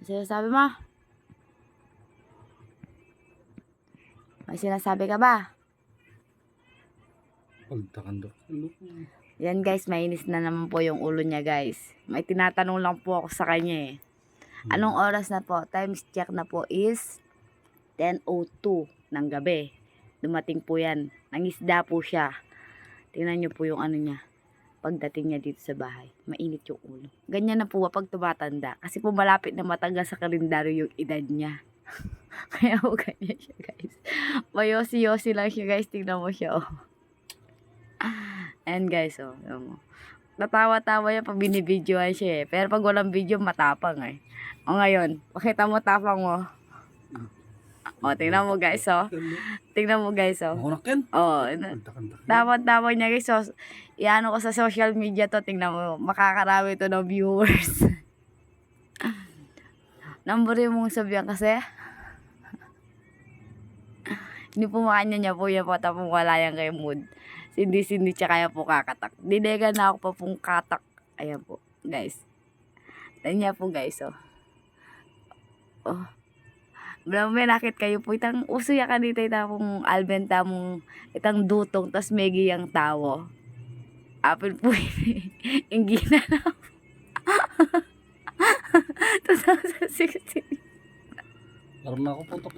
Sinasabi mo? May sinasabi ka ba? Pagtakandok. Yan guys, mainis na naman po yung ulo niya guys. May tinatanong lang po ako sa kanya eh. Anong oras na po? Times check na po is 10:02 ng gabi. Dumating po yan. Nangisda po siya. Tingnan niyo po yung ano niya. Pagdating niya dito sa bahay, mainit yung ulo. Ganyan na po pag tumatanda. Kasi po malapit na matagal sa kalendaryo yung edad niya. Kaya po ganyan siya guys. Mayosi-yosi lang siya guys. Tingnan mo siya oh. And guys oh. Natawa-tawa yan pag binibidyoan siya eh. Pero pag walang video, matapang eh. O ngayon, pakita mo tapang mo. O, tingnan mo guys oh. Tingnan mo guys oh. Makunak yan. O, tama-tama niya guys. So, iano ko sa social media to. Tingnan mo, makakarami to ng viewers. Number yung mong sabihan kasi. Hindi po makanya niya po yan po. Tapong wala yan kay mood. Sindi-sindi siya kaya po kakatak. Dilega na ako pa pong katak. Ayan po, guys. Tanya po guys, oh. Oh. May nakit kayo po. Itang uso ya kanita itang albenta mong itang dutong. Tas megi yung tawo. Apil po yung ginanap. 2016. Laro na ako po